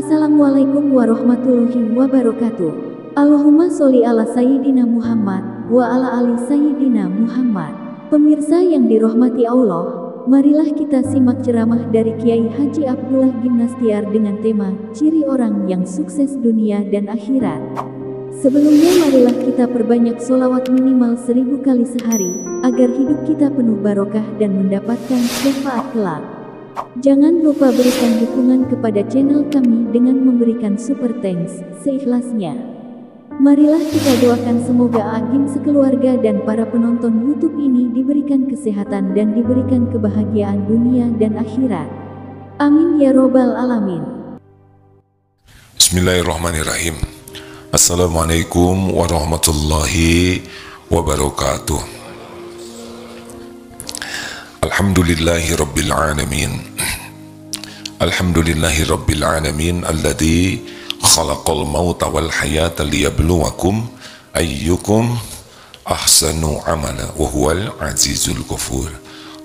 Assalamualaikum warahmatullahi wabarakatuh. Allahumma sholli ala Sayyidina Muhammad wa ala ali Sayyidina Muhammad. Pemirsa yang dirahmati Allah, marilah kita simak ceramah dari Kiai Haji Abdullah Gimnastiar dengan tema Ciri Orang yang Sukses Dunia dan Akhirat. Sebelumnya marilah kita perbanyak sholawat minimal 1000 kali sehari, agar hidup kita penuh barokah dan mendapatkan syafaat kelak. Jangan lupa berikan dukungan kepada channel kami dengan memberikan super thanks seikhlasnya. Marilah kita doakan semoga Agim sekeluarga dan para penonton YouTube ini diberikan kesehatan dan diberikan kebahagiaan dunia dan akhirat. Amin ya robbal alamin. Bismillahirrahmanirrahim. Assalamualaikum warahmatullahi wabarakatuh. Alhamdulillahi rabbil alamin. Alhamdulillahi rabbil alamin alladzi khalaqal mauta wal hayata liyabluwakum ayyukum ahsanu amala wa huwal azizul ghafur.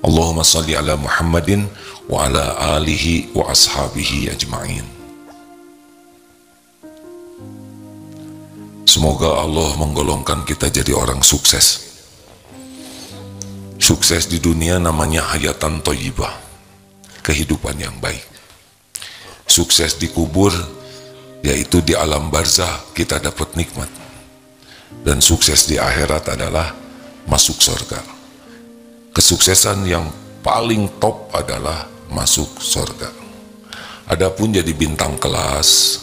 Allahumma shalli ala Muhammadin wa ala alihi wa ashabihi ajma'in. Semoga Allah menggolongkan kita jadi orang sukses. Sukses di dunia namanya hayatan thayyibah, kehidupan yang baik. Sukses di kubur, yaitu di alam barzah kita dapat nikmat. Dan sukses di akhirat adalah masuk surga. Kesuksesan yang paling top adalah masuk surga. Adapun jadi bintang kelas,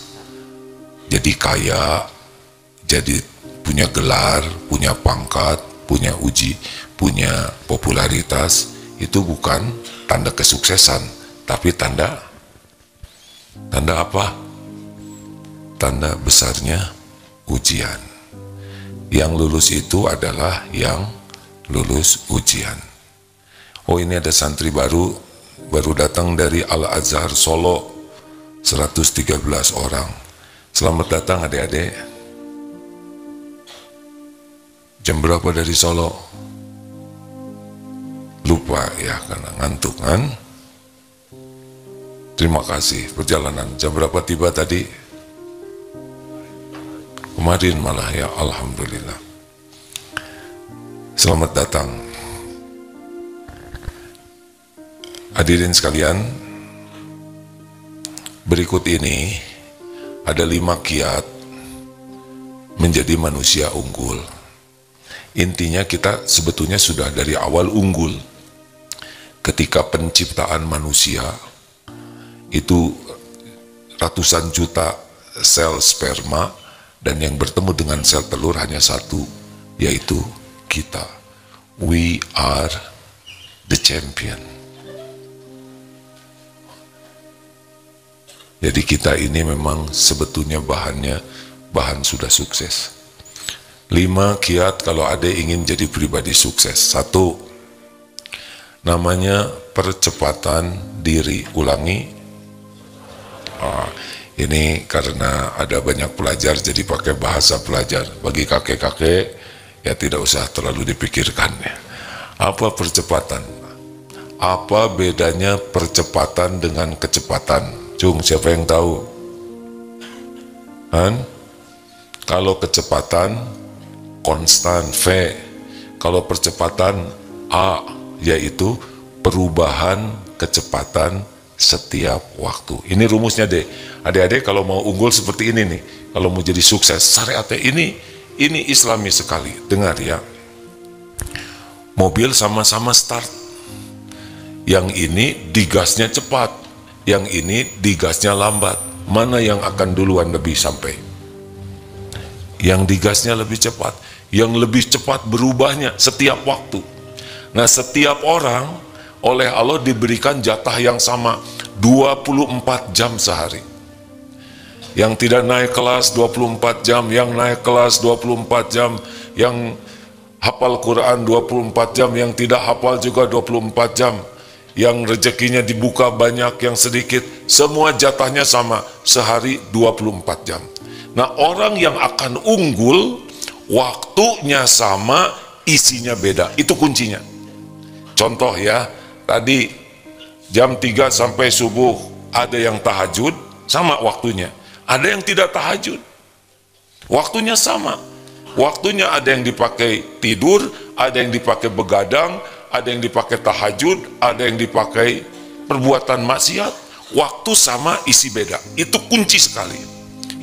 jadi kaya, jadi punya gelar, punya pangkat, punya uji, punya popularitas, itu bukan tanda kesuksesan, tapi tanda apa? Tanda besarnya ujian. Yang lulus itu adalah yang lulus ujian. Oh, ini ada santri baru datang dari Al-Azhar Solo, 113 orang. Selamat datang adik-adik. Jam berapa dari Solo? Lupa ya, karena ngantuk kan. Terima kasih. Perjalanan jam berapa tiba tadi? Kemarin malah ya, alhamdulillah. Selamat datang. Hadirin sekalian, berikut ini ada 5 kiat menjadi manusia unggul. Intinya kita sebetulnya sudah dari awal unggul. Ketika penciptaan manusia itu ratusan juta sel sperma, dan yang bertemu dengan sel telur hanya satu, yaitu kita. We are the champion. Jadi kita ini memang sebetulnya bahan sudah sukses. 5 kiat kalau ada ingin jadi pribadi sukses. 1, namanya percepatan diri. Ulangi. Ini karena ada banyak pelajar jadi pakai bahasa pelajar. Bagi kakek-kakek ya tidak usah terlalu dipikirkan ya. Apa percepatan? Apa bedanya percepatan dengan kecepatan? Cung, siapa yang tahu? Kalau kecepatan konstan V, kalau percepatan A, yaitu perubahan kecepatan setiap waktu. Ini rumusnya deh. Adik-adik kalau mau unggul seperti ini nih, kalau mau jadi sukses, syariatnya ini islami sekali. Dengar ya. Mobil sama-sama start. Yang ini digasnya cepat, yang ini digasnya lambat. Mana yang akan duluan lebih sampai? Yang digasnya lebih cepat. Yang lebih cepat berubahnya setiap waktu. Nah, setiap orang oleh Allah diberikan jatah yang sama, 24 jam sehari. Yang tidak naik kelas 24 jam, yang naik kelas 24 jam, yang hafal Quran 24 jam, yang tidak hafal juga 24 jam, yang rezekinya dibuka banyak, yang sedikit, semua jatahnya sama, sehari 24 jam. Nah, orang yang akan unggul, waktunya sama, isinya beda. Itu kuncinya. Contoh ya, tadi jam 3 sampai subuh ada yang tahajud, sama waktunya. Ada yang tidak tahajud, waktunya sama. Waktunya ada yang dipakai tidur, ada yang dipakai begadang, ada yang dipakai tahajud, ada yang dipakai perbuatan maksiat. Waktu sama, isi beda. Itu kunci sekali.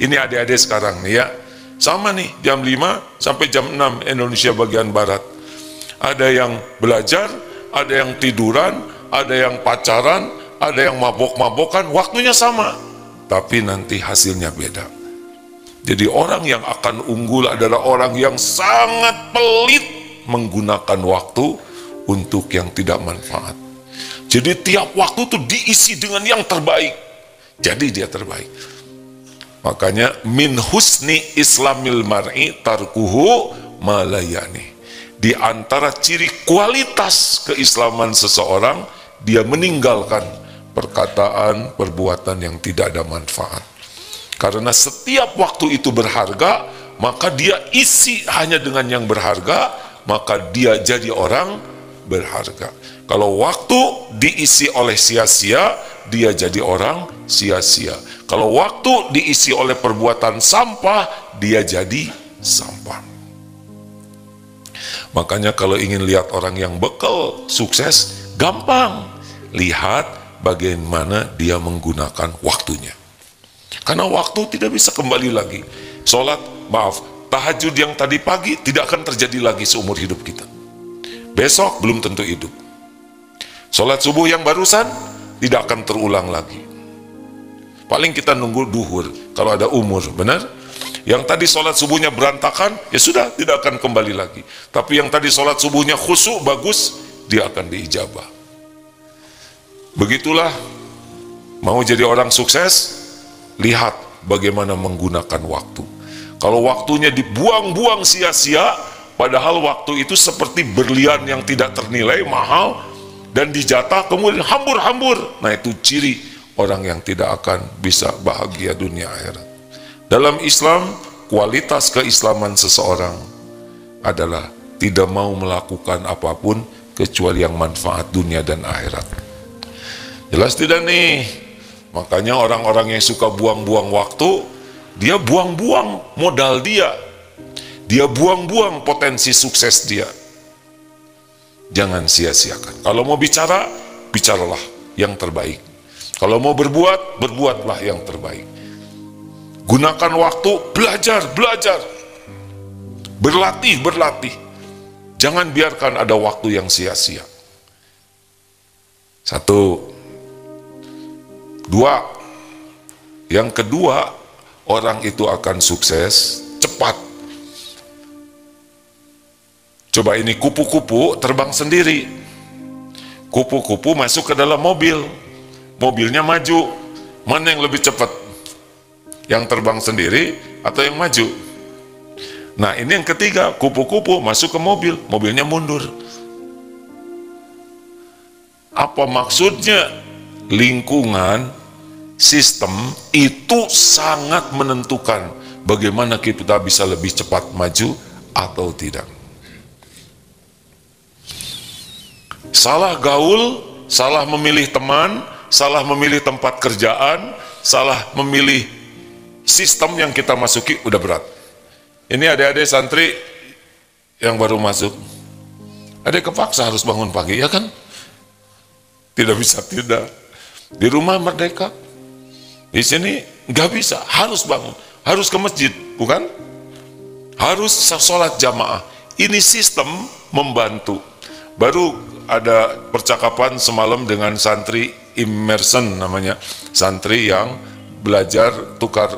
Ini adik-adik sekarang nih ya, sama nih, jam 5 sampai jam 6 Indonesia bagian Barat. Ada yang belajar, ada yang tiduran, ada yang pacaran, ada yang mabok-mabokan, waktunya sama, tapi nanti hasilnya beda. Jadi orang yang akan unggul adalah orang yang sangat pelit menggunakan waktu untuk yang tidak manfaat. Jadi tiap waktu itu diisi dengan yang terbaik, jadi dia terbaik. Makanya min husni islamil mar'i tarkuhu malayani. Di antara ciri kualitas keislaman seseorang, dia meninggalkan perkataan, perbuatan yang tidak ada manfaat. Karena setiap waktu itu berharga, maka dia isi hanya dengan yang berharga, maka dia jadi orang berharga. Kalau waktu diisi oleh sia-sia, dia jadi orang sia-sia. Kalau waktu diisi oleh perbuatan sampah, dia jadi sampah. Makanya kalau ingin lihat orang yang bekal sukses, gampang. Lihat bagaimana dia menggunakan waktunya. Karena waktu tidak bisa kembali lagi. Tahajud yang tadi pagi tidak akan terjadi lagi seumur hidup kita. Besok belum tentu hidup. Sholat subuh yang barusan tidak akan terulang lagi. Paling kita nunggu duhur kalau ada umur, benar? Yang tadi sholat subuhnya berantakan, ya sudah, tidak akan kembali lagi. Tapi yang tadi sholat subuhnya khusyuk, bagus, dia akan diijabah. Begitulah, mau jadi orang sukses, lihat bagaimana menggunakan waktu. Kalau waktunya dibuang-buang sia-sia, padahal waktu itu seperti berlian yang tidak ternilai, mahal, dan dijatah kemudian hambur-hambur. Nah, itu ciri orang yang tidak akan bisa bahagia dunia akhirat. Dalam Islam, kualitas keislaman seseorang adalah tidak mau melakukan apapun kecuali yang manfaat dunia dan akhirat. Jelas tidak nih? Makanya orang-orang yang suka buang-buang waktu, dia buang-buang modal dia buang-buang potensi sukses dia. Jangan sia-siakan. Kalau mau bicara, bicaralah yang terbaik. Kalau mau berbuat, berbuatlah yang terbaik. Gunakan waktu, belajar, berlatih. Jangan biarkan ada waktu yang sia-sia. 1, 2. Yang kedua, orang itu akan sukses cepat. Coba ini kupu-kupu terbang sendiri. Kupu-kupu masuk ke dalam mobil. Mobilnya maju. Mana yang lebih cepat? Yang terbang sendiri atau yang maju? Nah, ini yang ketiga, kupu-kupu masuk ke mobil, mobilnya mundur. Apa maksudnya? Lingkungan, sistem itu sangat menentukan bagaimana kita bisa lebih cepat maju atau tidak. Salah gaul, salah memilih teman, salah memilih tempat kerjaan, salah memilih sistem yang kita masuki, udah berat. Ini adik-adik santri yang baru masuk, adik kepaksa harus bangun pagi, ya kan? Tidak bisa tidak. Di rumah merdeka, di sini nggak bisa, harus bangun, harus ke masjid, bukan? Harus sholat jamaah. Ini sistem membantu. Baru ada percakapan semalam dengan santri Emerson namanya, santri yang belajar tukar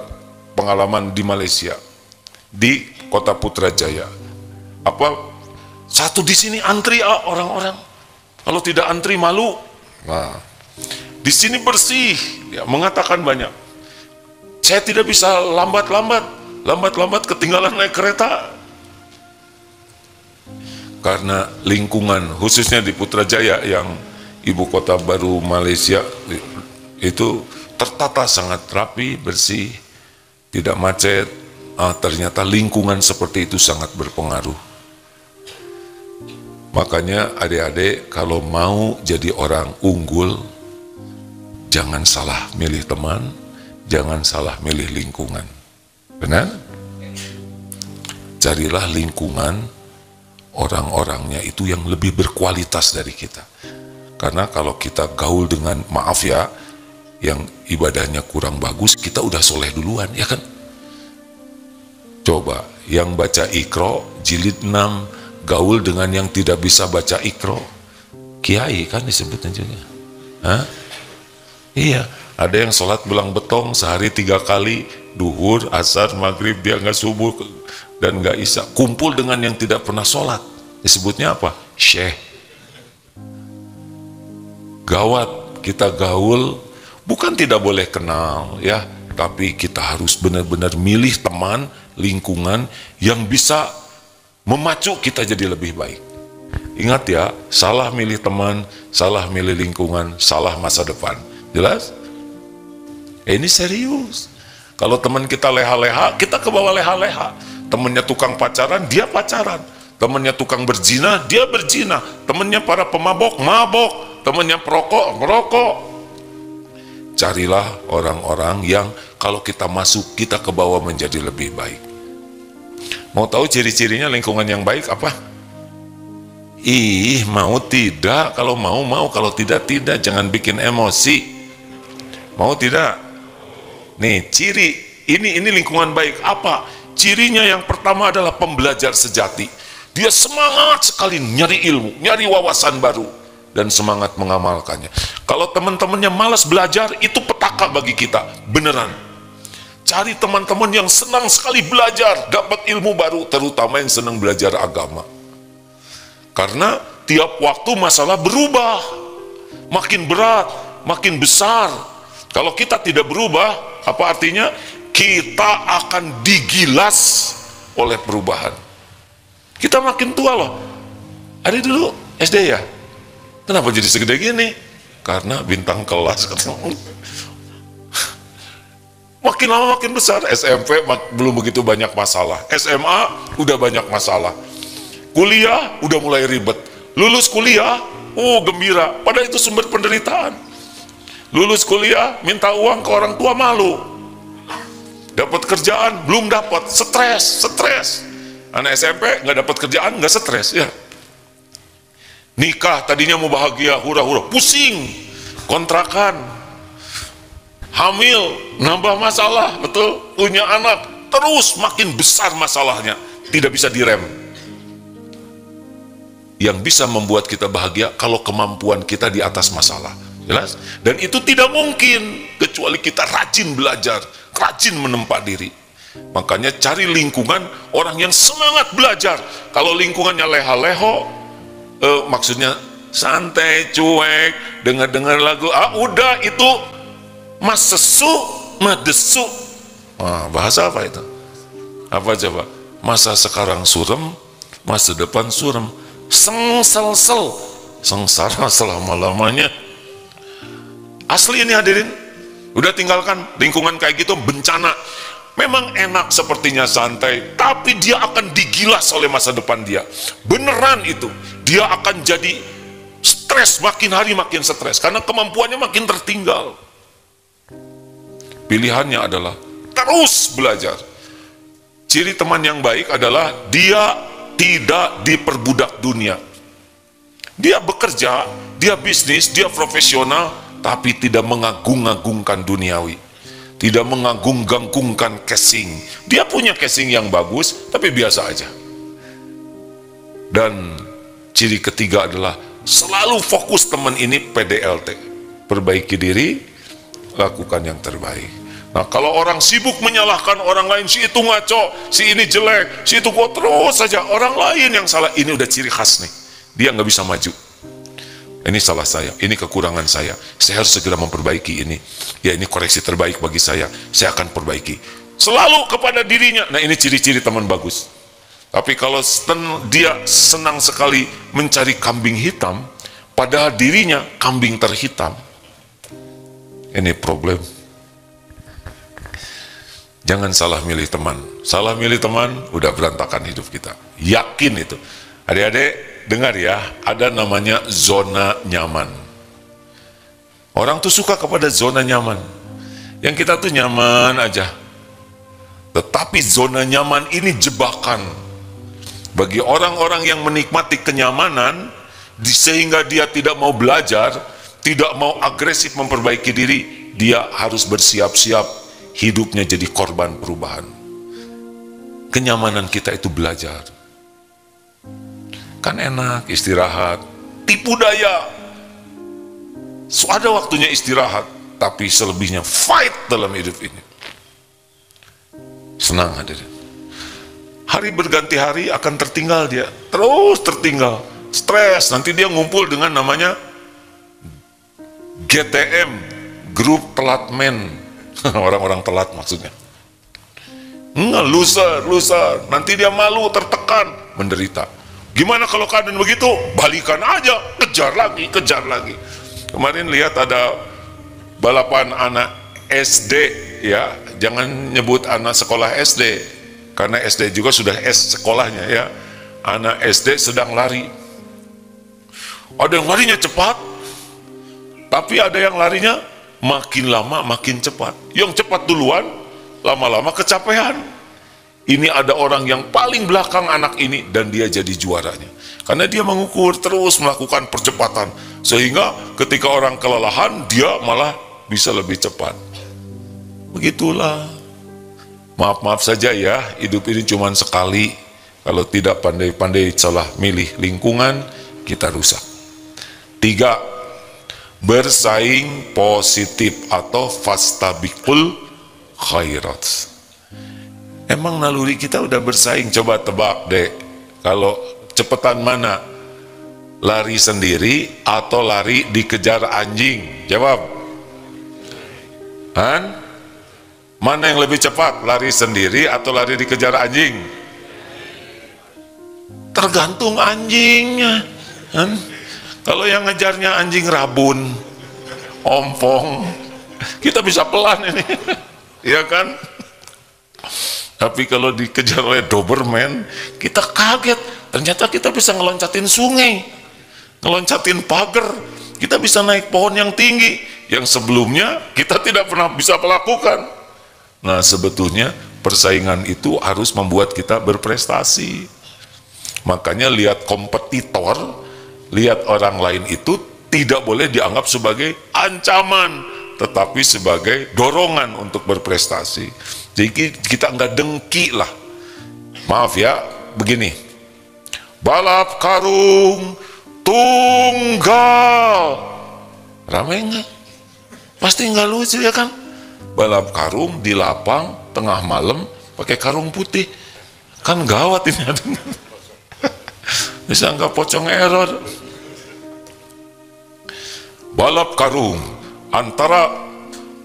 pengalaman di Malaysia, di Kota Putrajaya. Satu di sini antri orang-orang, kalau tidak antri malu. Nah, di sini bersih, ya, mengatakan banyak. Saya tidak bisa lambat ketinggalan naik kereta. Karena lingkungan, khususnya di Putrajaya yang ibu kota baru Malaysia, itu tertata sangat rapi, bersih, tidak macet. Ternyata lingkungan seperti itu sangat berpengaruh. Makanya adik-adik kalau mau jadi orang unggul, jangan salah milih teman, jangan salah milih lingkungan. Benar? Carilah lingkungan orang-orangnya itu yang lebih berkualitas dari kita. Karena kalau kita gaul dengan, maaf ya, yang ibadahnya kurang bagus, kita udah soleh duluan, ya kan? Coba, yang baca Iqra jilid 6, gaul dengan yang tidak bisa baca Iqra. Kiai kan disebutnya juga. Hah? Iya, ada yang sholat belang betong sehari 3 kali, duhur, asar, maghrib, dia nggak subuh dan nggak isya. Kumpul dengan yang tidak pernah sholat. Disebutnya apa? Syekh. Gawat, kita gaul, bukan tidak boleh kenal ya, tapi kita harus benar-benar milih teman, lingkungan yang bisa memacu kita jadi lebih baik. Ingat ya, salah milih teman, salah milih lingkungan, salah masa depan. Jelas? Ini serius. Kalau teman kita leha-leha, kita ke bawah leha-leha. Temannya tukang pacaran, dia pacaran. Temannya tukang berzina, dia berzina. Temannya para pemabok, mabok. Temannya perokok, merokok. Carilah orang-orang yang kalau kita masuk, kita ke bawah menjadi lebih baik. Mau tahu ciri-cirinya lingkungan yang baik apa? Ih, mau tidak? Kalau mau, kalau tidak, tidak. Jangan bikin emosi. Mau tidak? Nih, ciri ini lingkungan baik apa? Cirinya yang pertama adalah pembelajar sejati. Dia semangat sekali nyari ilmu, nyari wawasan baru, dan semangat mengamalkannya. Kalau teman-temannya malas belajar, itu petaka bagi kita, beneran. Cari teman-teman yang senang sekali belajar, dapat ilmu baru, terutama yang senang belajar agama. Karena tiap waktu masalah berubah, makin berat, makin besar. Kalau kita tidak berubah, apa artinya? Kita akan digilas oleh perubahan. Kita makin tua loh. Ada dulu SD ya? Kenapa jadi segede gini? Karena bintang kelas. Makin lama makin besar. SMP belum begitu banyak masalah. SMA udah banyak masalah. Kuliah udah mulai ribet. Lulus kuliah, gembira. Padahal itu sumber penderitaan. Lulus kuliah, minta uang ke orang tua, malu. Dapat kerjaan, belum dapat, stres. Anak SMP nggak dapat kerjaan, nggak stres ya. Nikah tadinya mau bahagia, hura-hura, pusing, kontrakan, hamil, nambah masalah, betul, punya anak, terus makin besar masalahnya, tidak bisa direm. Yang bisa membuat kita bahagia kalau kemampuan kita di atas masalah, jelas? Dan itu tidak mungkin kecuali kita rajin belajar, rajin menempa diri. Makanya cari lingkungan orang yang semangat belajar. Kalau lingkungannya leha-leho, maksudnya santai, cuek, dengar-dengar lagu, udah itu mas sesu, madesu. Bahasa apa itu? Apa coba? Masa sekarang suram, masa depan suram. Sengsel-sel, sengsara selama-lamanya. Asli ini hadirin. Udah tinggalkan lingkungan kayak gitu, bencana. Memang enak sepertinya santai, tapi dia akan digilas oleh masa depan dia. Beneran itu. Dia akan jadi stres, makin hari makin stres, karena kemampuannya makin tertinggal. Pilihannya adalah terus belajar. Ciri teman yang baik adalah dia tidak diperbudak dunia. Dia bekerja, dia bisnis, dia profesional, tapi tidak mengagung-agungkan duniawi. Tidak mengagung-agungkan casing. Dia punya casing yang bagus, tapi biasa aja. Dan ciri ketiga adalah selalu fokus teman ini PDLT. Perbaiki diri, lakukan yang terbaik. Nah, kalau orang sibuk menyalahkan orang lain, si itu ngaco, si ini jelek, si itu kok terus saja orang lain yang salah, ini udah ciri khas nih. Dia nggak bisa maju. Ini salah saya, ini kekurangan saya harus segera memperbaiki ini. Ya, ini koreksi terbaik bagi saya akan perbaiki. Selalu kepada dirinya. Nah, ini ciri-ciri teman bagus. Tapi kalau dia senang sekali mencari kambing hitam, padahal dirinya kambing terhitam, ini problem. Jangan salah milih teman. Salah milih teman, udah berantakan hidup kita. Yakin itu. Adik-adik, dengar ya, ada namanya zona nyaman. Orang tuh suka kepada zona nyaman. Yang kita tuh nyaman aja. Tetapi zona nyaman ini jebakan bagi orang-orang yang menikmati kenyamanan, sehingga dia tidak mau belajar, tidak mau agresif memperbaiki diri. Dia harus bersiap-siap hidupnya jadi korban perubahan. Kenyamanan kita itu belajar. Kan enak istirahat, tipu daya. So, ada waktunya istirahat, tapi selebihnya fight dalam hidup ini. Senang hadirin. Hari berganti hari akan tertinggal dia, terus tertinggal, stres. Nanti dia ngumpul dengan namanya GTM, grup telat men. Orang-orang telat maksudnya. Loser. Nanti dia malu, tertekan, menderita. Gimana kalau keadaan begitu? Balikan aja, kejar lagi. Kemarin lihat ada balapan anak SD, ya. Jangan nyebut anak sekolah SD, karena SD juga sudah S sekolahnya, ya. Anak SD sedang lari. Ada yang larinya cepat, tapi ada yang larinya makin lama makin cepat. Yang cepat duluan, lama-lama kecapean. Ini ada orang yang paling belakang anak ini, dan dia jadi juaranya. Karena dia mengukur, terus melakukan percepatan. Sehingga ketika orang kelelahan, dia malah bisa lebih cepat. Begitulah. Maaf saja ya, hidup ini cuma sekali. Kalau tidak pandai-pandai salah milih lingkungan, kita rusak. 3. Bersaing positif atau fastabiqul khairat. Emang naluri kita udah bersaing, coba tebak deh. Kalau cepetan mana? Lari sendiri atau lari dikejar anjing? Jawab. Mana yang lebih cepat? Lari sendiri atau lari dikejar anjing? Tergantung anjingnya. Kalau yang ngejarnya anjing rabun, ompong, kita bisa pelan ini. Iya kan? Tapi kalau dikejar oleh Doberman, kita kaget. Ternyata kita bisa ngeloncatin sungai, ngeloncatin pagar, kita bisa naik pohon yang tinggi, yang sebelumnya kita tidak pernah bisa melakukan. Nah, sebetulnya persaingan itu harus membuat kita berprestasi. Makanya lihat kompetitor, lihat orang lain itu tidak boleh dianggap sebagai ancaman, tetapi sebagai dorongan untuk berprestasi. Jadi kita nggak dengki lah. Maaf ya, begini. Balap karung tunggal. Ramai nggak? Pasti nggak lucu ya kan? Balap karung di lapang tengah malam pakai karung putih. Kan gawat ini. Bisa nggak pocong error. Balap karung antara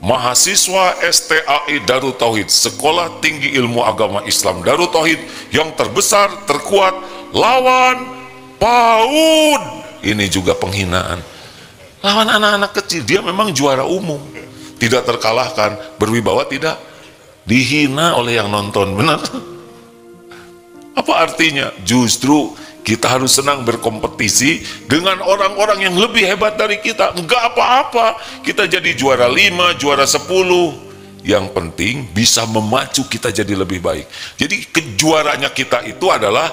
mahasiswa STAI Darut Tauhid, Sekolah Tinggi Ilmu Agama Islam Darut Tauhid, yang terbesar, terkuat, lawan PAUD. Ini juga penghinaan. Lawan anak-anak kecil, dia memang juara umum, tidak terkalahkan, berwibawa tidak, dihina oleh yang nonton. Benar? Apa artinya? Justru kita harus senang berkompetisi dengan orang-orang yang lebih hebat dari kita. Enggak apa-apa, kita jadi juara 5, juara 10. Yang penting bisa memacu kita jadi lebih baik. Jadi kejuaranya kita itu adalah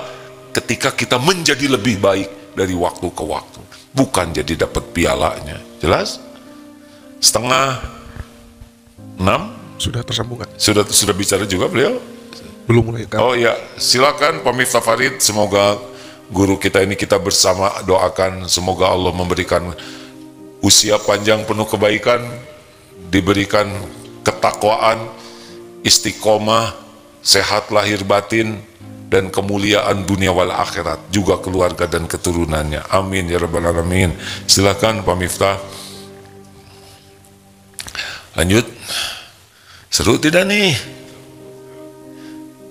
ketika kita menjadi lebih baik dari waktu ke waktu, bukan jadi dapat pialanya. Jelas? 5:30 Sudah tersambung kan? Sudah bicara juga beliau? Belum mulai kan? Oh ya, silakan Pak Miftah Farid. Semoga guru kita ini, kita bersama doakan semoga Allah memberikan usia panjang penuh kebaikan, diberikan ketakwaan, istiqomah, sehat lahir batin, dan kemuliaan dunia wal akhirat, juga keluarga dan keturunannya. Amin ya rabbal alamin. Silakan Pak Miftah. Lanjut. Seru tidak nih?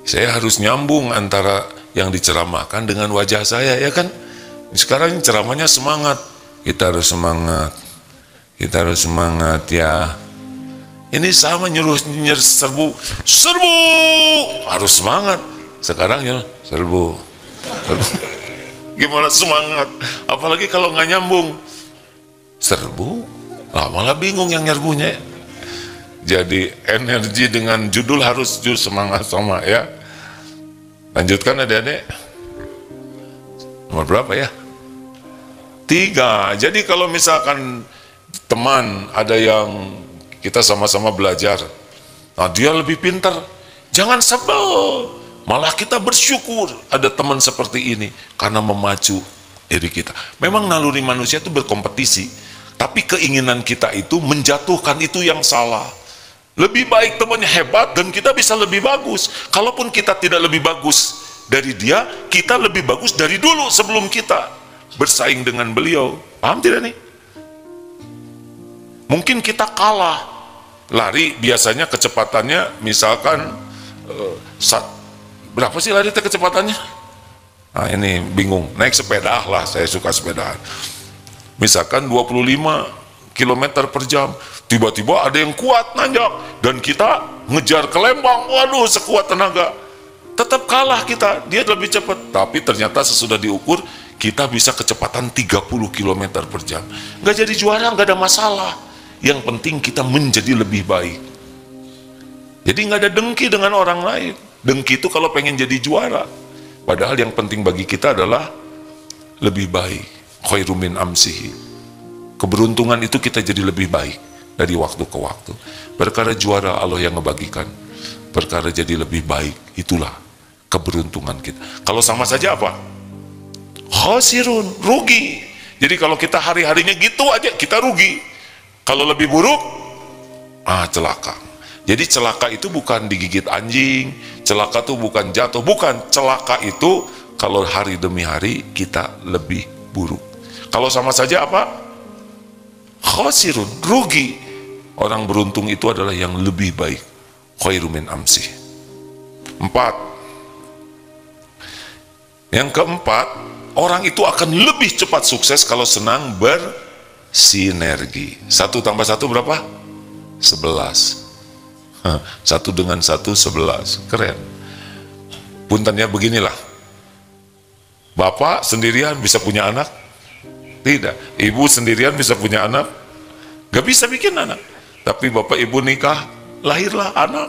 Saya harus nyambung antara yang diceramahkan dengan wajah saya, ya kan? Sekarang ceramahnya semangat. Kita harus semangat. Kita harus semangat ya. Ini sama nyuruh serbu. Harus semangat. Sekarang ya serbu. Gimana semangat? Apalagi kalau nggak nyambung. Serbu, malah bingung yang nyerbunya. Jadi energi dengan judul harus semangat sama ya. Lanjutkan adik-adik. Nomor berapa ya? 3. Jadi kalau misalkan teman ada yang kita sama-sama belajar, nah dia lebih pintar, jangan sebel, malah kita bersyukur ada teman seperti ini karena memacu diri kita. Memang naluri manusia itu berkompetisi, tapi keinginan kita itu menjatuhkan itu yang salah. Lebih baik temannya hebat dan kita bisa lebih bagus. Kalaupun kita tidak lebih bagus dari dia, kita lebih bagus dari dulu sebelum kita bersaing dengan beliau. Paham tidak nih? Mungkin kita kalah. Lari biasanya kecepatannya misalkan berapa sih lari kecepatannya? Nah ini bingung. Naik sepeda lah, saya suka sepeda. Misalkan 25 km per jam. Tiba-tiba ada yang kuat nanjak dan kita ngejar ke Lembang, waduh sekuat tenaga, tetap kalah kita, dia lebih cepat. Tapi ternyata sesudah diukur kita bisa kecepatan 30 km per jam. Nggak jadi juara, nggak ada masalah. Yang penting kita menjadi lebih baik. Jadi nggak ada dengki dengan orang lain. Dengki itu kalau pengen jadi juara. Padahal yang penting bagi kita adalah lebih baik. Khairum min amsihi. Keberuntungan itu kita jadi lebih baik dari waktu ke waktu. Perkara juara Allah yang ngebagikan. Perkara jadi lebih baik, itulah keberuntungan kita. Kalau sama saja apa? Khasirun, rugi. Jadi kalau kita hari-harinya gitu aja, kita rugi. Kalau lebih buruk, celaka. Jadi celaka itu bukan digigit anjing, celaka itu bukan jatuh, bukan. Celaka itu kalau hari demi hari kita lebih buruk. Kalau sama saja apa? Khasirun, rugi. Orang beruntung itu adalah yang lebih baik. Khairum min amsih. 4. Yang keempat, orang itu akan lebih cepat sukses kalau senang bersinergi. 1 tambah 1 berapa? 11. 1 dengan 1, 11. Keren. Puntennya beginilah. Bapak sendirian bisa punya anak? Tidak. Ibu sendirian bisa punya anak? Gak bisa bikin anak. Tapi bapak ibu nikah, lahirlah anak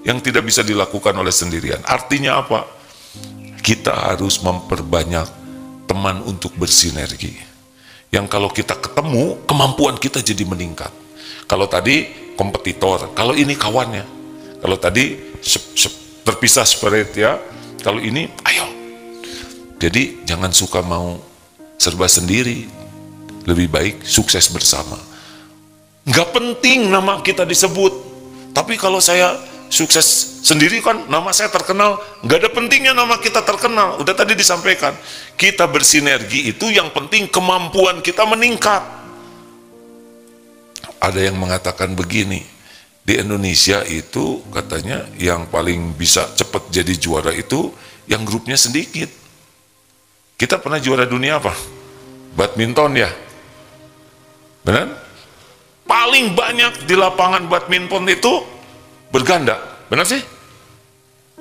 yang tidak bisa dilakukan oleh sendirian. Artinya apa? Kita harus memperbanyak teman untuk bersinergi. Yang kalau kita ketemu, kemampuan kita jadi meningkat. Kalau tadi kompetitor, kalau ini kawannya. Kalau tadi terpisah separate ya. Kalau ini, ayo. Jadi jangan suka mau serba sendiri. Lebih baik sukses bersama. Nggak penting nama kita disebut, tapi kalau saya sukses sendiri kan nama saya terkenal, nggak ada pentingnya nama kita terkenal. Udah tadi disampaikan, kita bersinergi itu yang penting kemampuan kita meningkat. Ada yang mengatakan begini, di Indonesia itu katanya yang paling bisa cepat jadi juara itu yang grupnya sedikit. Kita pernah juara dunia apa? Badminton ya? Benar? Paling banyak di lapangan badminton itu berganda, benar sih?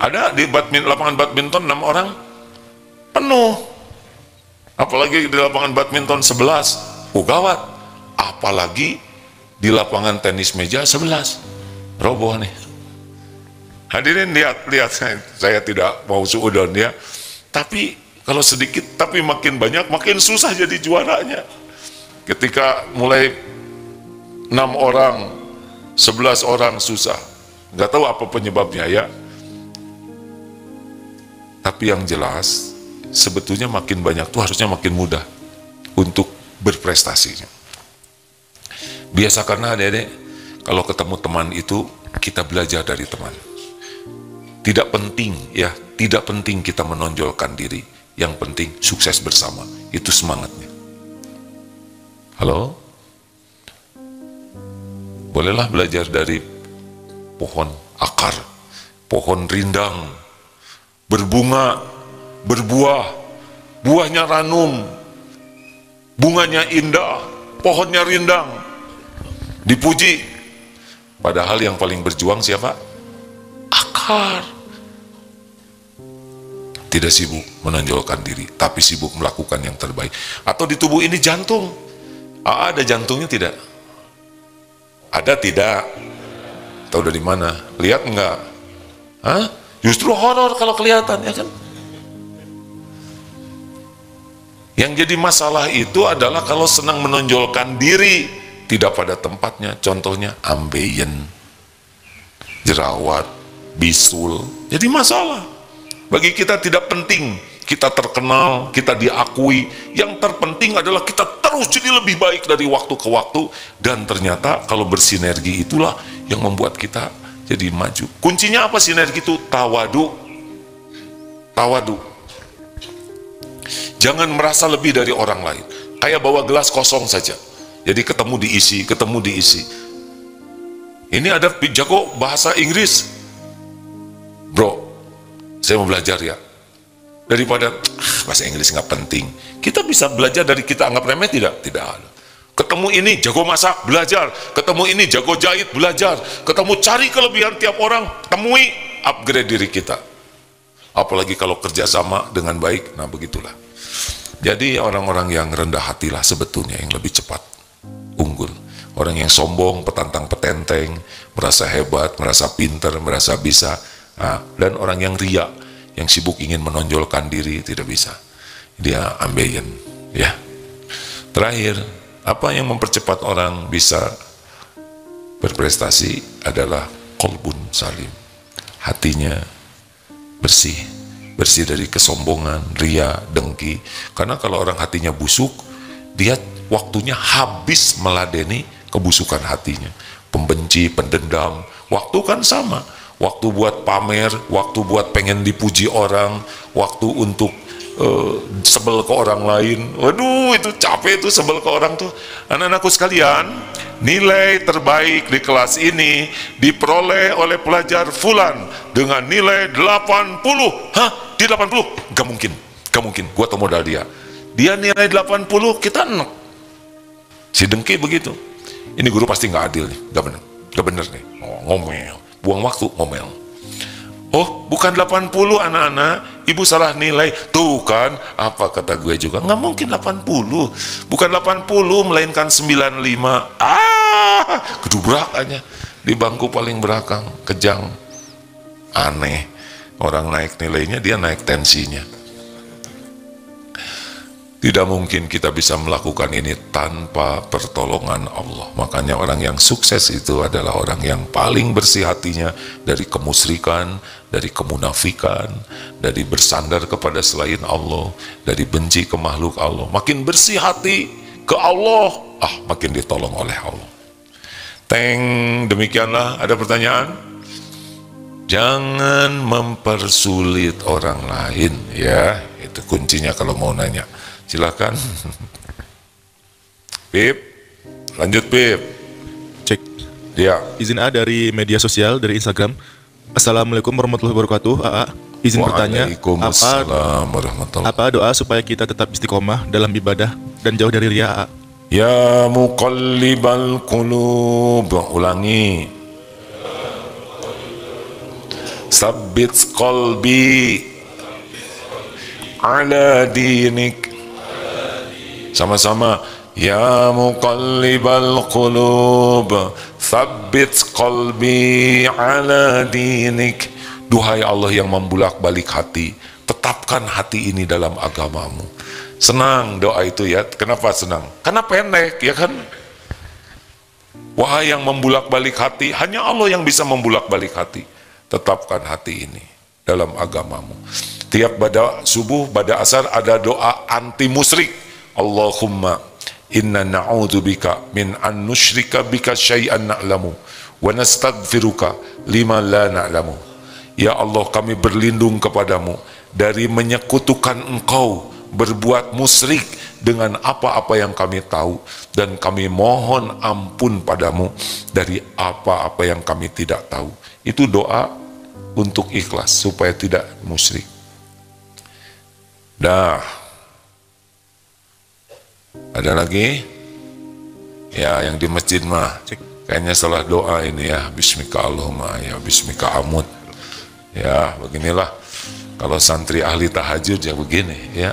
Ada di lapangan badminton 6 orang penuh. Apalagi di lapangan badminton 11, gawat. Apalagi di lapangan tenis meja 11, roboh nih. Hadirin lihat, saya tidak mau suudon ya. Tapi kalau sedikit, tapi makin banyak, makin susah jadi juaranya. Ketika mulai 6 orang, 11 orang susah. Nggak tahu apa penyebabnya ya. Tapi yang jelas, sebetulnya makin banyak tuh harusnya makin mudah untuk berprestasinya. Biasakanlah adik-adik, kalau ketemu teman itu, kita belajar dari teman. Tidak penting ya, tidak penting kita menonjolkan diri. Yang penting sukses bersama, itu semangatnya. Halo? Bolehlah belajar dari pohon akar, pohon rindang, berbunga, berbuah, buahnya ranum, bunganya indah, pohonnya rindang, dipuji. Padahal yang paling berjuang siapa? Akar. Tidak sibuk menonjolkan diri, tapi sibuk melakukan yang terbaik. Atau di tubuh ini jantung. Ada jantungnya tidak? Ada tidak? Tahu dari mana? Lihat enggak? Hah? Justru horor kalau kelihatan, ya kan? Yang jadi masalah itu adalah kalau senang menonjolkan diri tidak pada tempatnya. Contohnya ambeien, jerawat, bisul. Jadi masalah. Bagi kita tidak penting kita terkenal, kita diakui. Yang terpenting adalah kita terus jadi lebih baik dari waktu ke waktu. Dan ternyata kalau bersinergi itulah yang membuat kita jadi maju. Kuncinya apa sinergi itu? Tawadu. Tawadu. Jangan merasa lebih dari orang lain. Kayak bawa gelas kosong saja. Jadi ketemu diisi, ketemu diisi. Ini ada jago bahasa Inggris. Bro, saya mau belajar ya. Daripada bahasa Inggris nggak penting. Kita bisa belajar dari kita anggap remeh tidak? Tidak ada. Ketemu ini jago masak, belajar. Ketemu ini jago jahit, belajar. Ketemu cari kelebihan tiap orang, temui, upgrade diri kita. Apalagi kalau kerjasama dengan baik, nah begitulah. Jadi orang-orang yang rendah hatilah sebetulnya yang lebih cepat unggul. Orang yang sombong, petantang petenteng, merasa hebat, merasa pintar, merasa bisa. Nah, dan orang yang riak, yang sibuk ingin menonjolkan diri, tidak bisa. Dia ambeien, ya. Terakhir, apa yang mempercepat orang bisa berprestasi adalah qalbun salim. Hatinya bersih. Bersih dari kesombongan, ria, dengki. Karena kalau orang hatinya busuk, dia waktunya habis meladeni kebusukan hatinya. Pembenci, pendendam. Waktu kan sama. Waktu buat pamer, waktu buat pengen dipuji orang, waktu untuk sebel ke orang lain. Waduh, itu capek tuh sebel ke orang tuh. Anak-anakku sekalian, nilai terbaik di kelas ini diperoleh oleh pelajar Fulan dengan nilai 80. Hah? Di 80? Gak mungkin, gak mungkin. Gua tahu modal dia. Dia nilai 80, kita enak. Si dengki begitu. Ini guru pasti gak adil nih, gak bener nih. Oh, ngomel, buang waktu ngomel. Oh, bukan 80 anak-anak, ibu salah nilai. Tuh kan, apa kata gue juga, nggak mungkin 80. Bukan 80, melainkan 95. Kedubrak aja di bangku paling belakang, kejang. Aneh, orang naik nilainya, dia naik tensinya. Tidak mungkin kita bisa melakukan ini tanpa pertolongan Allah. Makanya orang yang sukses itu adalah orang yang paling bersih hatinya dari kemusyrikan, dari kemunafikan, dari bersandar kepada selain Allah, dari benci ke makhluk Allah. Makin bersih hati ke Allah, makin ditolong oleh Allah. Demikianlah. Ada pertanyaan? Jangan mempersulit orang lain, ya. Itu kuncinya kalau mau nanya. Silakan. Pip, lanjut Pip. Cek. Ya. Izin A dari media sosial, dari Instagram. Assalamualaikum warahmatullahi wabarakatuh. AA, izin bertanya, apa doa supaya kita tetap istiqomah dalam ibadah dan jauh dari riya? AA. Ya muqallibal qulub. Ulangi. Sabbit qalbi ala dinik. Sama-sama. Ya muqallibal qulub, tsabbit qalbi ala dinik. Duhai Allah yang membulak-balik hati, tetapkan hati ini dalam agamamu. Senang doa itu ya. Kenapa senang? Karena pendek, ya kan? Wahai yang membulak-balik hati, hanya Allah yang bisa membulak-balik hati. Tetapkan hati ini dalam agamamu. Tiap pada subuh, pada asar ada doa anti musyrik. Allahumma inna na'udzubika min an nusyrika bika syai'an na'lamu wa nastaghfiruka lima la na'lamu. Ya Allah, kami berlindung kepadamu dari menyekutukan Engkau, berbuat musyrik dengan apa-apa yang kami tahu, dan kami mohon ampun padamu dari apa-apa yang kami tidak tahu. Itu doa untuk ikhlas supaya tidak musyrik. Dah. Ada lagi? Ya, yang di masjid mah kayaknya salah doa ini ya. Bismika Allahumma ya bismika amut. Ya, beginilah. Kalau santri ahli tahajud ya begini ya.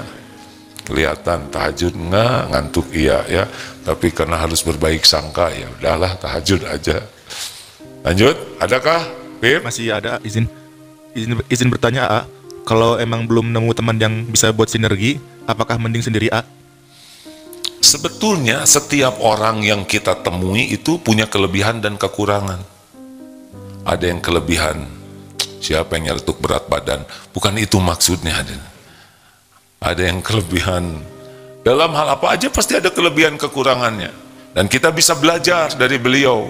Kelihatan tahajud enggak, ngantuk iya ya. Tapi karena harus berbaik sangka ya udahlah tahajud aja. Lanjut, adakah, Pip? Masih ada, izin bertanya, A. Kalau emang belum nemu teman yang bisa buat sinergi, apakah mending sendiri, A? Sebetulnya setiap orang yang kita temui itu punya kelebihan dan kekurangan. Ada yang kelebihan, siapa yang nyeletuk berat badan? Bukan itu maksudnya. Ada yang kelebihan, dalam hal apa aja pasti ada kelebihan kekurangannya. Dan kita bisa belajar dari beliau.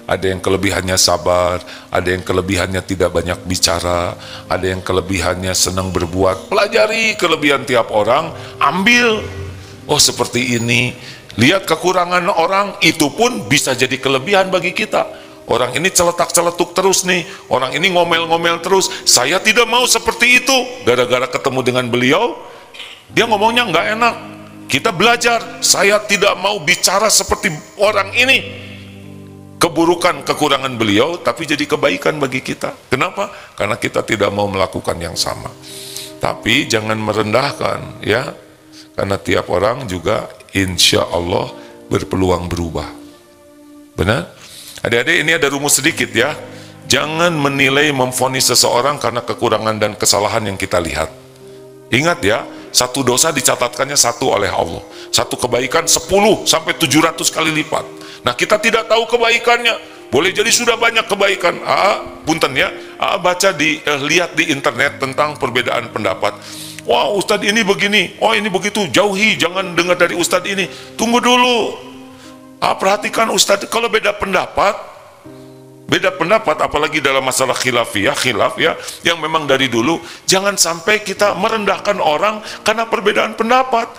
Ada yang kelebihannya sabar, ada yang kelebihannya tidak banyak bicara, ada yang kelebihannya senang berbuat. Pelajari kelebihan tiap orang, ambil. Oh seperti ini, lihat kekurangan orang, itu pun bisa jadi kelebihan bagi kita. Orang ini celetak-celetuk terus nih, orang ini ngomel-ngomel terus. Saya tidak mau seperti itu. Gara-gara ketemu dengan beliau, dia ngomongnya nggak enak. Kita belajar, saya tidak mau bicara seperti orang ini. Keburukan, kekurangan beliau, tapi jadi kebaikan bagi kita. Kenapa? Karena kita tidak mau melakukan yang sama. Tapi jangan merendahkan, ya. Karena tiap orang juga insya Allah berpeluang berubah. Benar? Adik-adik, ini ada rumus sedikit ya. Jangan menilai, memvonis seseorang karena kekurangan dan kesalahan yang kita lihat. Ingat ya, satu dosa dicatatkannya 1 oleh Allah. Satu kebaikan 10 sampai 700 kali lipat. Nah kita tidak tahu kebaikannya. Boleh jadi sudah banyak kebaikan. Punten ya, baca lihat di internet tentang perbedaan pendapat. Wah Ustadz ini begini, oh ini begitu, jauhi, jangan dengar dari Ustadz ini. Tunggu dulu, perhatikan Ustadz, kalau beda pendapat, apalagi dalam masalah khilaf ya, yang memang dari dulu, jangan sampai kita merendahkan orang karena perbedaan pendapat.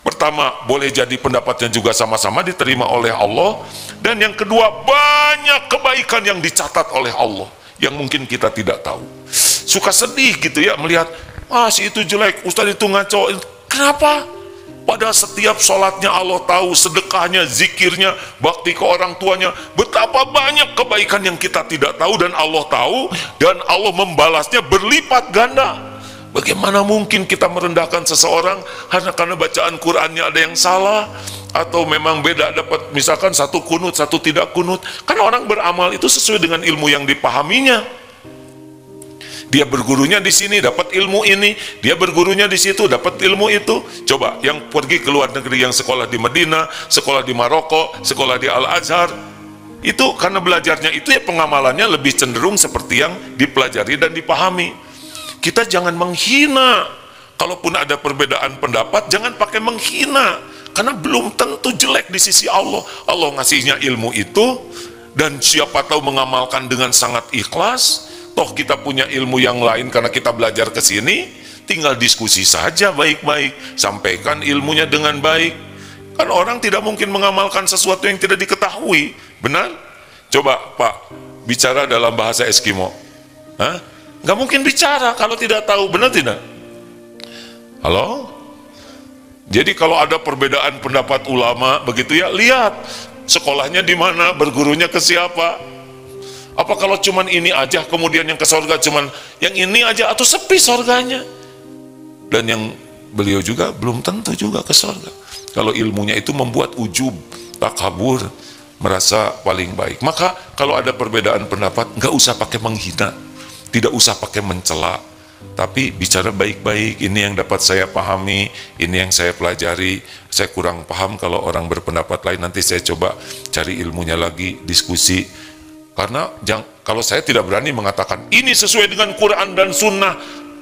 Pertama, boleh jadi pendapatnya juga sama-sama diterima oleh Allah, dan yang kedua, banyak kebaikan yang dicatat oleh Allah yang mungkin kita tidak tahu. Suka sedih gitu ya melihat, si itu jelek, Ustadz itu ngaco. Kenapa? Pada setiap sholatnya Allah tahu, sedekahnya, zikirnya, bakti ke orang tuanya, betapa banyak kebaikan yang kita tidak tahu dan Allah tahu, dan Allah membalasnya berlipat ganda. Bagaimana mungkin kita merendahkan seseorang karena bacaan Qur'annya ada yang salah, atau memang beda, dapat misalkan satu kunut, satu tidak kunut. Kan orang beramal itu sesuai dengan ilmu yang dipahaminya. Dia bergurunya di sini dapat ilmu ini, dia bergurunya di situ dapat ilmu itu. Coba yang pergi ke luar negeri, yang sekolah di Medina, sekolah di Maroko, sekolah di Al-Azhar, itu karena belajarnya itu ya pengamalannya lebih cenderung seperti yang dipelajari dan dipahami. Kita jangan menghina. Kalaupun ada perbedaan pendapat, jangan pakai menghina, karena belum tentu jelek di sisi Allah. Allah ngasihnya ilmu itu, dan siapa tahu mengamalkan dengan sangat ikhlas. Toh kita punya ilmu yang lain karena kita belajar ke sini, tinggal diskusi saja baik-baik, sampaikan ilmunya dengan baik. Kan orang tidak mungkin mengamalkan sesuatu yang tidak diketahui. Benar? Coba Pak, bicara dalam bahasa Eskimo. Nggak mungkin bicara kalau tidak tahu, benar tidak? Halo? Jadi kalau ada perbedaan pendapat ulama begitu ya, lihat sekolahnya di mana, bergurunya ke siapa. Apa kalau cuman ini aja, kemudian yang ke surga cuman yang ini aja, atau sepi surganya? Dan yang beliau juga belum tentu juga ke surga. Kalau ilmunya itu membuat ujub, takabur, merasa paling baik. Maka kalau ada perbedaan pendapat, nggak usah pakai menghina, tidak usah pakai mencela, tapi bicara baik-baik. Ini yang dapat saya pahami, ini yang saya pelajari, saya kurang paham kalau orang berpendapat lain, nanti saya coba cari ilmunya lagi, diskusi. Karena kalau saya tidak berani mengatakan ini sesuai dengan Quran dan Sunnah,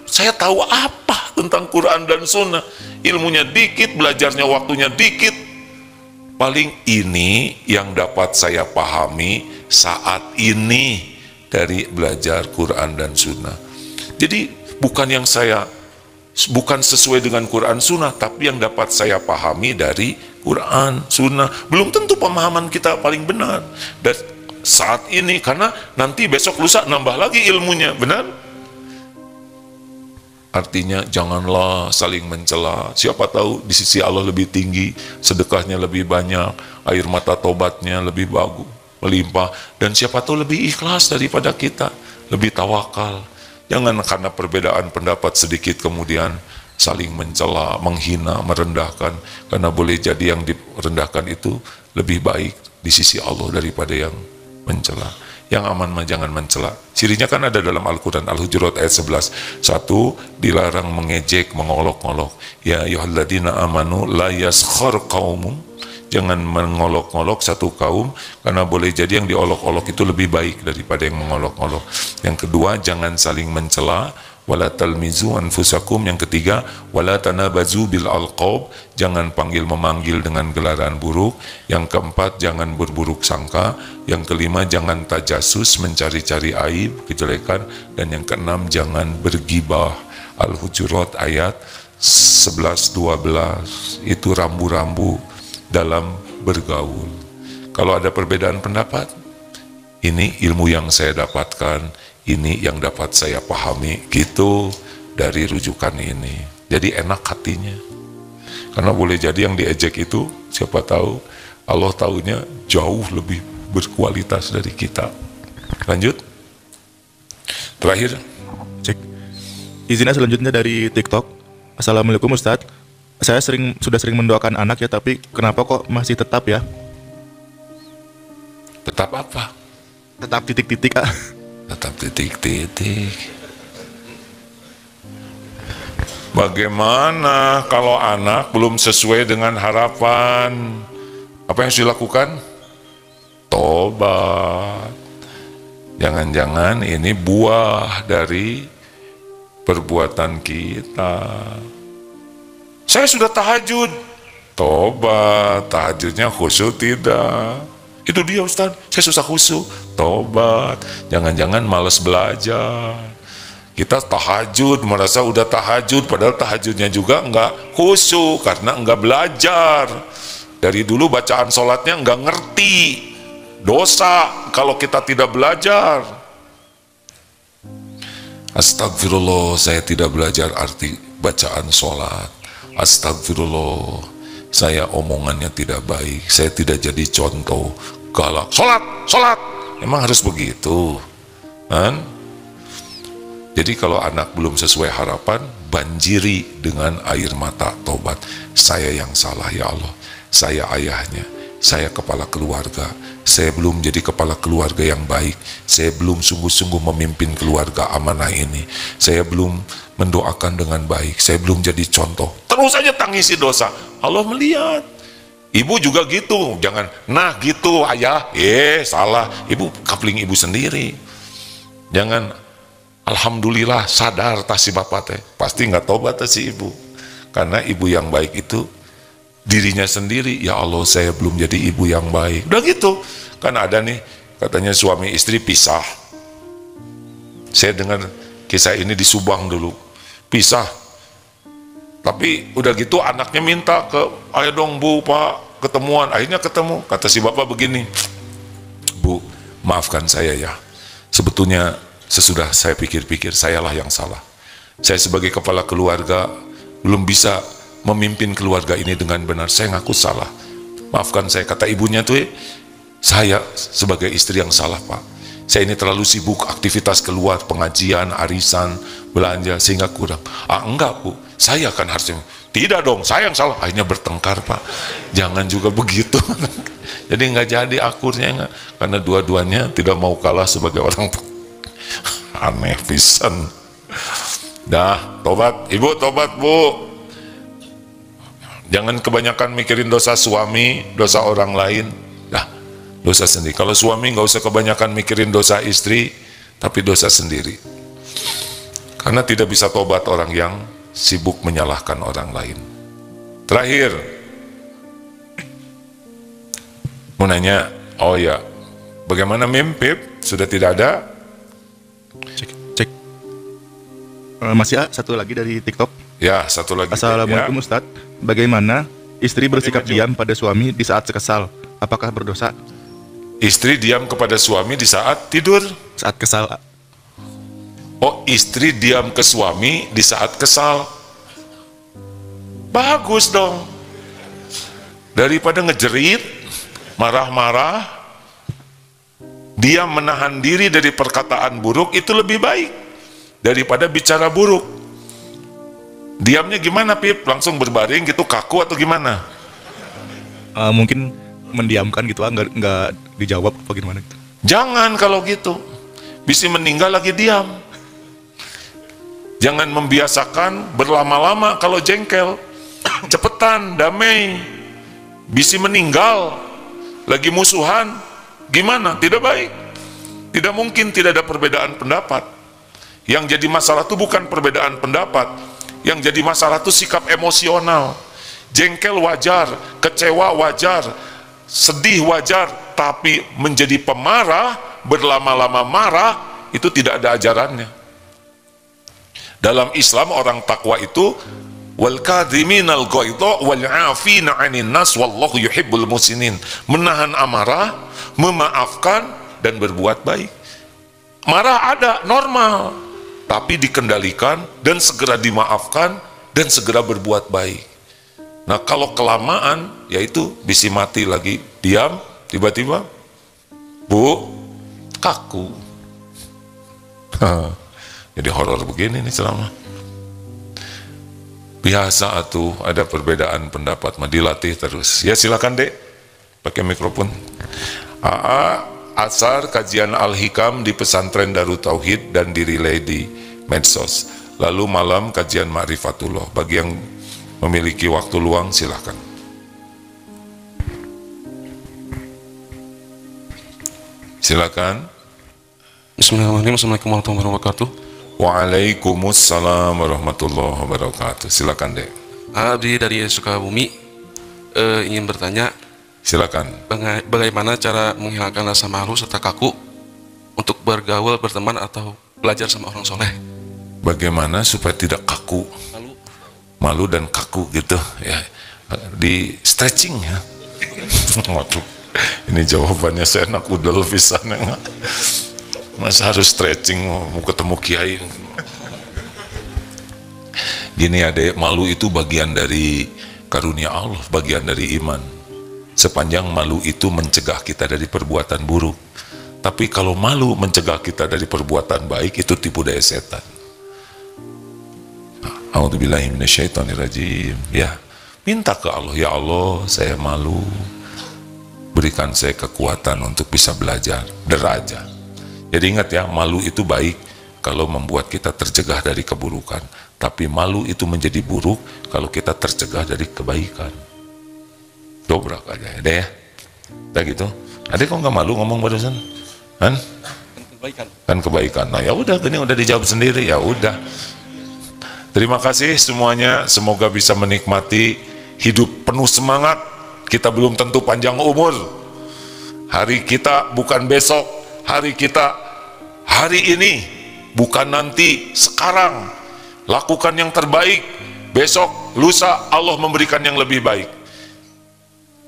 saya tahu apa tentang Quran dan Sunnah, ilmunya dikit, belajarnya waktunya dikit. Paling ini yang dapat saya pahami saat ini dari belajar Quran dan Sunnah. Jadi bukan sesuai dengan Quran Sunnah, tapi yang dapat saya pahami dari Quran Sunnah. Belum tentu pemahaman kita paling benar dan saat ini, karena nanti besok lusa nambah lagi ilmunya. Benar? Artinya janganlah saling mencela. Siapa tahu di sisi Allah lebih tinggi, sedekahnya lebih banyak, air mata tobatnya lebih bagus, melimpah, dan siapa tahu lebih ikhlas daripada kita, lebih tawakal. Jangan karena perbedaan pendapat sedikit kemudian saling mencela, menghina, merendahkan, karena boleh jadi yang direndahkan itu lebih baik di sisi Allah daripada yang mencela. Yang aman mah jangan mencela. Cirinya kan ada dalam Al-Quran, Al-Hujurat ayat 11. Satu, dilarang mengejek, mengolok-olok. Ya ayyuhalladzina amanu la yaskhar qaumun. Jangan mengolok-olok satu kaum, karena boleh jadi yang diolok-olok itu lebih baik daripada yang mengolok-olok. Yang kedua, jangan saling mencela. Wala talmizu anfusakum. Yang ketiga, wala tanabazu bil alqab. Jangan panggil memanggil dengan gelaran buruk. Yang keempat, jangan berburuk sangka. Yang kelima, jangan tajasus, mencari-cari aib, kejelekan. Dan yang keenam, jangan bergibah. Al-Hujurat ayat 11-12. Itu rambu-rambu dalam bergaul. Kalau ada perbedaan pendapat, ini ilmu yang saya dapatkan, ini yang dapat saya pahami, gitu, dari rujukan ini. Jadi enak hatinya. Karena boleh jadi yang diejek itu, siapa tahu, Allah tahunya jauh lebih berkualitas dari kita. Lanjut. Terakhir. Cek. Izinnya selanjutnya dari TikTok. Assalamualaikum Ustadz. Saya sudah sering mendoakan anak ya, tapi kenapa kok masih tetap ya? Tetap apa? Tetap titik-titik, Kak. Tetap titik-titik. Bagaimana kalau anak belum sesuai dengan harapan? Apa yang harus dilakukan? Tobat. Jangan-jangan ini buah dari perbuatan kita. Saya sudah tahajud. Tobat, tahajudnya khusyuk tidak. Itu dia Ustaz, saya susah khusyuk. Tobat, jangan-jangan malas belajar. Kita tahajud, merasa udah tahajud, padahal tahajudnya juga enggak khusyuk, karena enggak belajar. Dari dulu bacaan sholatnya enggak ngerti. Dosa kalau kita tidak belajar. Astagfirullah, saya tidak belajar arti bacaan sholat. Astagfirullah, saya omongannya tidak baik, saya tidak jadi contoh galak. Sholat, emang harus begitu kan? Jadi kalau anak belum sesuai harapan, banjiri dengan air mata tobat. Saya yang salah ya Allah, saya ayahnya, saya kepala keluarga, saya belum jadi kepala keluarga yang baik, saya belum sungguh-sungguh memimpin keluarga amanah ini, saya belum mendoakan dengan baik, saya belum jadi contoh. Terus saja tangisi dosa, Allah melihat. Ibu juga gitu, jangan nah gitu ayah, salah, ibu kapling ibu sendiri. Jangan alhamdulillah sadar tas si bapak teh, pasti nggak tobat tas si ibu. Karena ibu yang baik itu dirinya sendiri, ya Allah saya belum jadi ibu yang baik. Udah gitu, kan ada nih katanya suami istri pisah. Saya dengar kisah ini di Subang dulu, pisah. Tapi udah gitu anaknya minta ke, ayo dong bu pak ketemuan. Akhirnya ketemu, kata si bapak begini, bu maafkan saya ya, sebetulnya sesudah saya pikir-pikir sayalah yang salah. Saya sebagai kepala keluarga belum bisa memimpin keluarga ini dengan benar, saya ngaku salah, maafkan saya. Kata ibunya tuh, saya sebagai istri yang salah pak, saya ini terlalu sibuk aktivitas keluar, pengajian, arisan, belanja, sehingga kurang. Enggak bu, saya kan harusnya. Tidak dong, saya yang salah. Akhirnya bertengkar pak, jangan juga begitu. Jadi nggak jadi akurnya, enggak. Karena dua-duanya tidak mau kalah sebagai orang tua. Aneh pisan. Dah, tobat, ibu tobat bu. Jangan kebanyakan mikirin dosa suami, dosa orang lain. Dah, dosa sendiri. Kalau suami nggak usah kebanyakan mikirin dosa istri, tapi dosa sendiri. Karena tidak bisa tobat orang yang sibuk menyalahkan orang lain. Terakhir, mau nanya, oh ya, bagaimana mempip? Sudah tidak ada? Cek. Masih satu lagi dari TikTok. Ya, satu lagi. Assalamualaikum ya. Ustadz, bagaimana istri bersikap diam pada suami di saat kesal? Apakah berdosa? Istri diam kepada suami di saat tidur? Saat kesal. Oh, istri diam ke suami di saat kesal. Bagus dong. Daripada ngejerit, marah-marah, dia menahan diri dari perkataan buruk, itu lebih baik daripada bicara buruk. Diamnya gimana Pip? Langsung berbaring gitu, kaku atau gimana? Mungkin mendiamkan gitu, nggak dijawab apa gimana gitu. Jangan kalau gitu, bisa meninggal lagi diam. Jangan membiasakan berlama-lama kalau jengkel. Cepetan, damai. Bisa meninggal lagi musuhan, gimana? Tidak baik. Tidak mungkin tidak ada perbedaan pendapat. Yang jadi masalah itu bukan perbedaan pendapat, yang jadi masalah itu sikap emosional. Jengkel wajar, kecewa wajar, sedih wajar, tapi menjadi pemarah, berlama-lama marah, itu tidak ada ajarannya. Dalam Islam orang takwa itu wal kadhiminal ghaidha wal 'afina 'anil nas wallahu yuhibbul muhsinin, menahan amarah, memaafkan dan berbuat baik. Marah ada, normal, tapi dikendalikan dan segera dimaafkan dan segera berbuat baik. Nah kalau kelamaan, yaitu bisa mati lagi, diam, tiba-tiba Bu, kaku. Jadi horor begini nih ceramah. Biasa atuh ada perbedaan pendapat, mah dilatih terus. Ya silakan Dek, pakai mikrofon. Asar kajian Al-Hikam di pesantren Darut Tauhid dan dirilai di medsos. Lalu malam kajian Ma'rifatullah. Bagi yang memiliki waktu luang silahkan. Silakan. Bismillahirrahmanirrahim. Assalamualaikum warahmatullahi wabarakatuh. Waalaikumsalam warahmatullahi wabarakatuh. Silakan Dek. Abdi dari Sukabumi ingin bertanya. Silakan. Bagaimana cara menghilangkan rasa malu serta kaku untuk bergaul, berteman atau belajar sama orang soleh? Bagaimana supaya tidak kaku? Malu dan kaku gitu ya, di stretching ya. Waduh, ini jawabannya saya enak udel pisan ya. Masa harus stretching mau ketemu kiai? Gini Adek, malu itu bagian dari karunia Allah, bagian dari iman. Sepanjang malu itu mencegah kita dari perbuatan buruk. Tapi kalau malu mencegah kita dari perbuatan baik, itu tipu daya setan. A'udzubillahi minasyaitonirrajim. Ya, minta ke Allah, ya Allah, saya malu. Berikan saya kekuatan untuk bisa belajar, derajat. Jadi ingat ya, malu itu baik kalau membuat kita tercegah dari keburukan. Tapi malu itu menjadi buruk kalau kita tercegah dari kebaikan. Dobrak aja ya deh ya. Udah gitu. Adek kok nggak malu ngomong barusan? Kan? Kebaikan. Kan kebaikan. Nah ya udah, ini udah dijawab sendiri, ya udah. Terima kasih semuanya, semoga bisa menikmati hidup penuh semangat. Kita belum tentu panjang umur. Hari kita bukan besok, hari kita hari ini, bukan nanti, sekarang. Lakukan yang terbaik, besok, lusa Allah memberikan yang lebih baik.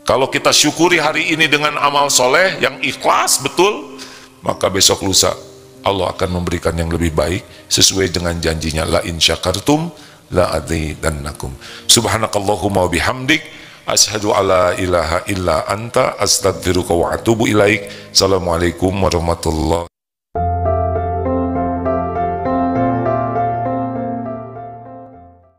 Kalau kita syukuri hari ini dengan amal soleh yang ikhlas betul, maka besok lusa Allah akan memberikan yang lebih baik sesuai dengan janjinya. La in syakartum la azidannakum. Subhanakallahumma wa bihamdik asyhadu alla ilaha illa anta astaghfiruka wa atubu ilaik. Assalamualaikum warahmatullahi